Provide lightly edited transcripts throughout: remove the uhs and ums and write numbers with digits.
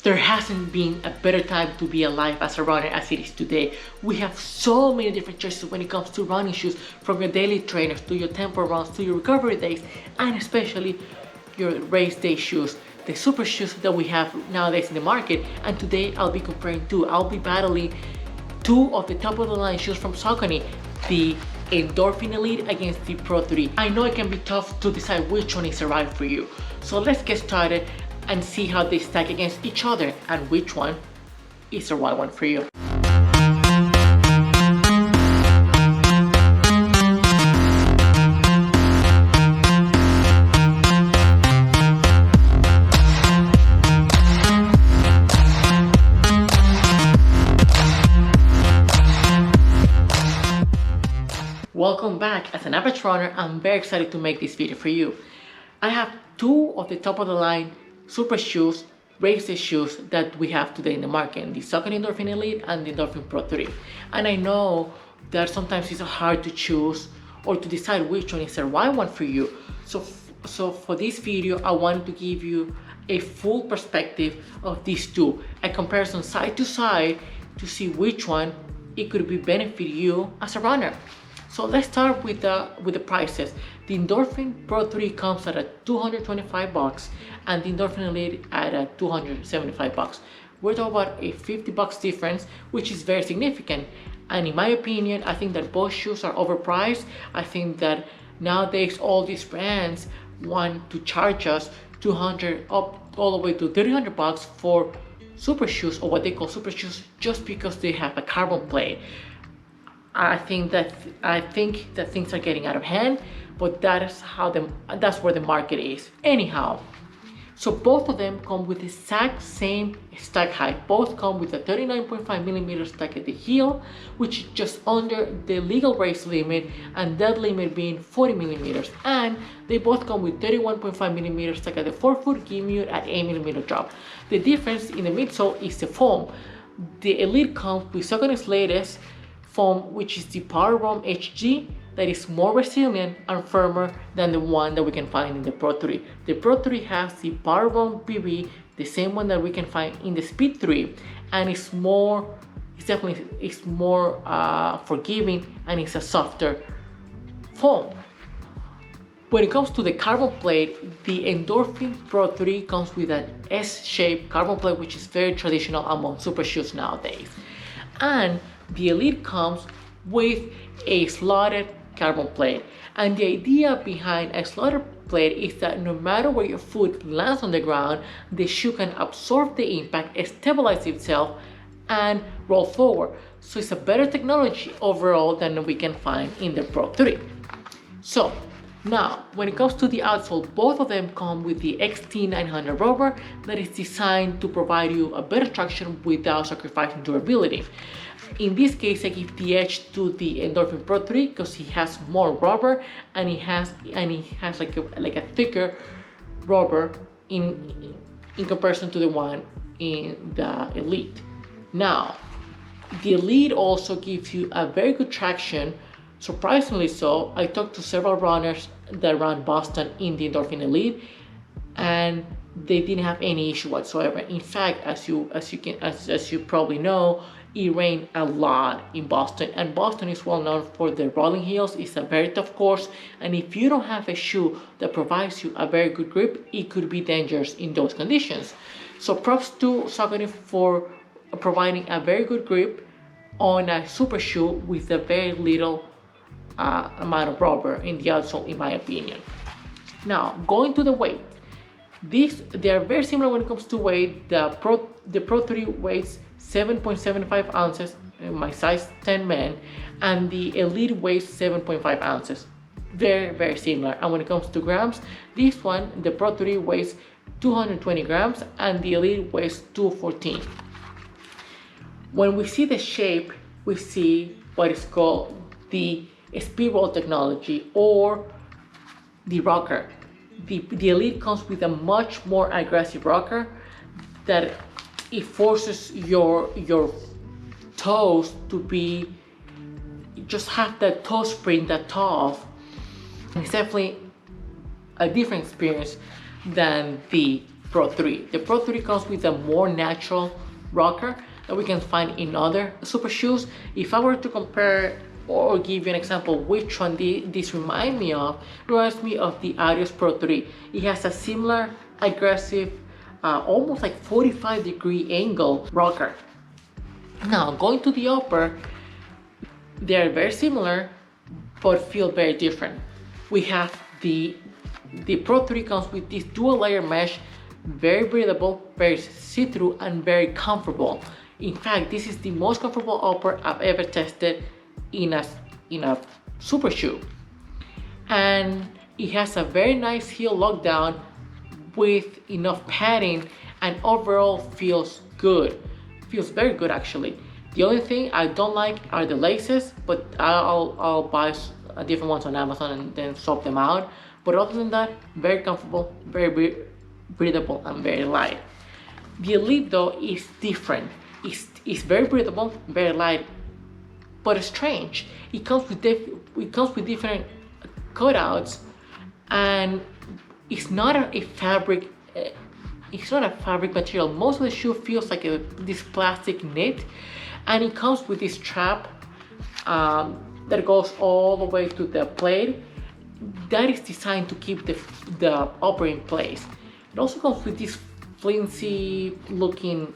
There hasn't been a better time to be alive as a runner as it is today. We have so many different choices when it comes to running shoes, from your daily trainers to your tempo runs to your recovery days, and especially your race day shoes, the super shoes that we have nowadays in the market. And today I'll be comparing two. I'll be battling two of the top of the line shoes from Saucony, the Endorphin Elite against the Pro 3. I know it can be tough to decide which one is the right for you. So let's get started and see how they stack against each other and which one is the right one for you. Welcome back. As an average runner, I'm very excited to make this video for you. I have two of the top of the line super shoes, race day shoes that we have today in the market, the Saucony Endorphin Elite and the Endorphin Pro 3. And I know that sometimes it's hard to choose or to decide which one is the right one for you. So for this video, I wanted to give you a full perspective of these two, a comparison side to side to see which one it could be benefit you as a runner. So let's start with the prices. The Endorphin Pro 3 comes at $225 and the Endorphin Elite at $275. We're talking about a $50 difference, which is very significant. And in my opinion, I think that both shoes are overpriced. I think that nowadays all these brands want to charge us $200 up all the way to $300 for super shoes, or what they call super shoes, just because they have a carbon plate. I think that things are getting out of hand, but that's where the market is. Anyhow, so both of them come with the exact same stack height. Both come with a 39.5mm stack at the heel, which is just under the legal race limit, and that limit being 40mm. And they both come with 31.5mm stack at the forefoot, giving you an 8mm drop. The difference in the midsole is the foam. The Elite comes with Saucony's latest foam, which is the Power Foam HG, that is more resilient and firmer than the one that we can find in the Pro 3. The Pro 3 has the Power Foam PB, the same one that we can find in the Speed 3, and it's more forgiving, and it's a softer foam. When it comes to the carbon plate, the Endorphin Pro 3 comes with an S-shaped carbon plate, which is very traditional among super shoes nowadays. And the Elite comes with a slotted carbon plate. And the idea behind a slotted plate is that no matter where your foot lands on the ground, the shoe can absorb the impact, stabilize itself, and roll forward. So it's a better technology overall than we can find in the Pro 3. So now, when it comes to the outsole, both of them come with the XT900 rubber that is designed to provide you a better traction without sacrificing durability. In this case, I give the edge to the Endorphin Pro 3 because he has more rubber, and he has like a thicker rubber in comparison to the one in the Elite. Now, the Elite also gives you a very good traction. Surprisingly so, I talked to several runners that run Boston in the Endorphin Elite, and they didn't have any issue whatsoever. In fact, as you probably know, it rained a lot in Boston, and Boston is well known for their rolling heels. It's a very tough course, and if you don't have a shoe that provides you a very good grip, it could be dangerous in those conditions. So props to Saucony for providing a very good grip on a super shoe with a very little amount of rubber in the outsole, in my opinion. Now, going to the weight, they are very similar when it comes to weight. The Pro 3 weighs 7.75 ounces, my size 10 man, and the Elite weighs 7.5 ounces. Very, very similar. And when it comes to grams, this one, the Pro 3 weighs 220 grams and the Elite weighs 214. When we see the shape, we see what is called the speed roll technology, or the rocker. The Elite comes with a much more aggressive rocker that it forces your toes to be, just have that toe spring, that toe off. It's definitely a different experience than the Pro 3. The Pro 3 comes with a more natural rocker that we can find in other super shoes. If I were to compare or give you an example which one this reminds me of the Adios Pro 3. It has a similar aggressive, almost like 45-degree angle rocker. Now going to the upper, they are very similar but feel very different. We have the Pro 3 comes with this dual layer mesh, very breathable, very see-through, and very comfortable. In fact, this is the most comfortable upper I've ever tested in a super shoe. And it has a very nice heel lockdown with enough padding, and overall feels good. Feels very good actually. The only thing I don't like are the laces, but I'll buy different ones on Amazon and then swap them out. But other than that, very comfortable, very breathable, and very light. The Elite though is different. It's very breathable, very light, but it's strange. It comes with different cutouts, and it's not a fabric. It's not a fabric material. Most of the shoe feels like this plastic knit, and it comes with this strap that goes all the way to the plate. That is designed to keep the upper in place. It also comes with this flimsy looking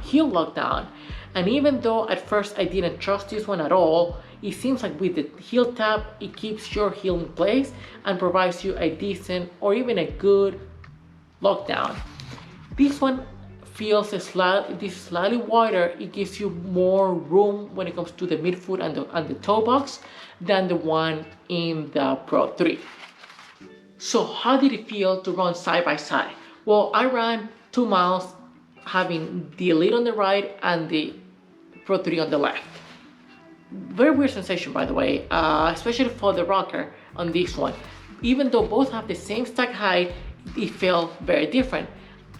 heel lockdown, and even though at first I didn't trust this one at all, it seems like with the heel tab it keeps your heel in place and provides you a decent or even a good lockdown. This one feels slightly wider. It gives you more room when it comes to the midfoot and the toe box than the one in the Pro 3. So how did it feel to run side by side? Well, I ran 2 miles having the Elite on the right and the Pro 3 on the left. Very weird sensation, by the way, especially for the rocker on this one. Even though both have the same stack height, it felt very different.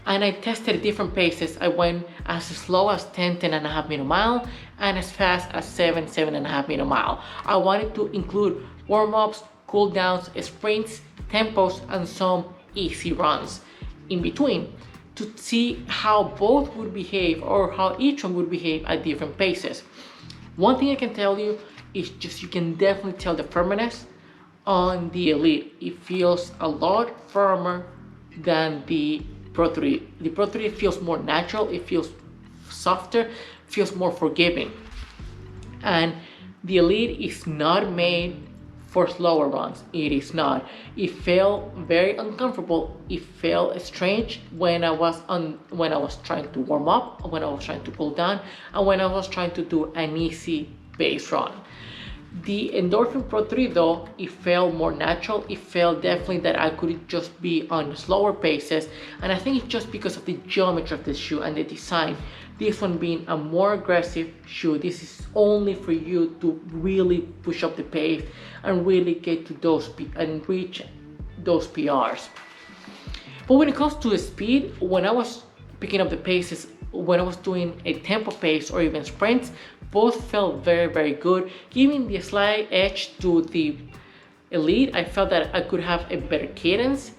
And I tested different paces. I went as slow as 10.5 minute mile, and as fast as 7.5 minute mile. I wanted to include warm-ups, cool downs, sprints, tempos, and some easy runs in between to see how both would behave, or how each one would behave at different paces. One thing I can tell you is just you can definitely tell the firmness on the Elite. It feels a lot firmer than the Pro 3. The Pro 3 feels more natural, it feels softer, feels more forgiving. And the Elite is not made for slower runs. It is not. It felt very uncomfortable. It felt strange when I was trying to warm up, when I was trying to cool down, and when I was trying to do an easy base run. The Endorphin Pro 3 though, it felt more natural. It felt definitely that I could just be on slower paces, and I think it's just because of the geometry of the shoe and the design. This one being a more aggressive shoe, this is only for you to really push up the pace and really get to those and reach those PRs. But when it comes to the speed, when I was picking up the paces, when I was doing a tempo pace or even sprints, both felt very good, giving the slight edge to the Elite. I felt that I could have a better cadence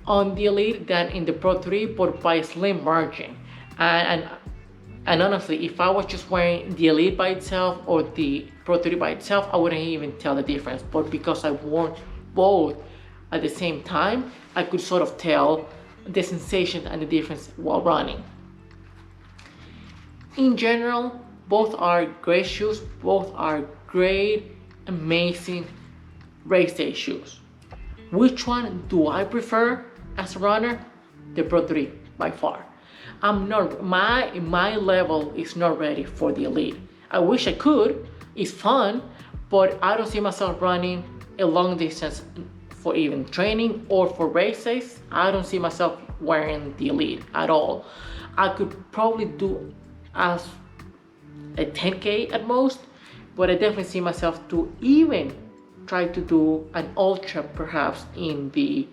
on the Elite than in the Pro 3, but by a slim margin. And honestly, if I was just wearing the Elite by itself or the Pro 3 by itself, I wouldn't even tell the difference. But because I wore both at the same time, I could sort of tell the sensation and the difference while running. In general, both are great shoes. Both are great, amazing race day shoes. Which one do I prefer as a runner? The Pro 3 by far. I'm not, my level is not ready for the Elite. I wish I could. It's fun, but I don't see myself running a long distance for even training or for races. I don't see myself wearing the Elite at all. I could probably do as a 10K at most, but I definitely see myself to even try to do an ultra perhaps in the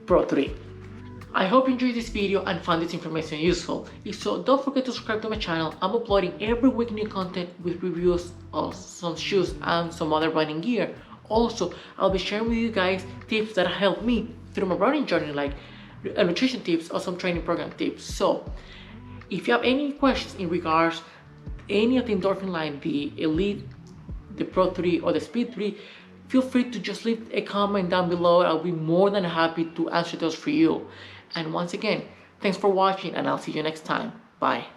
Pro 3. I hope you enjoyed this video and found this information useful. If so, don't forget to subscribe to my channel. I'm uploading every week new content with reviews of some shoes and some other running gear. Also, I'll be sharing with you guys tips that helped me through my running journey, like nutrition tips or some training program tips. So if you have any questions in regards any of the Endorphin line, the Elite, the Pro 3 or the Speed 3, feel free to just leave a comment down below. I'll be more than happy to answer those for you. And once again, thanks for watching, and I'll see you next time. Bye.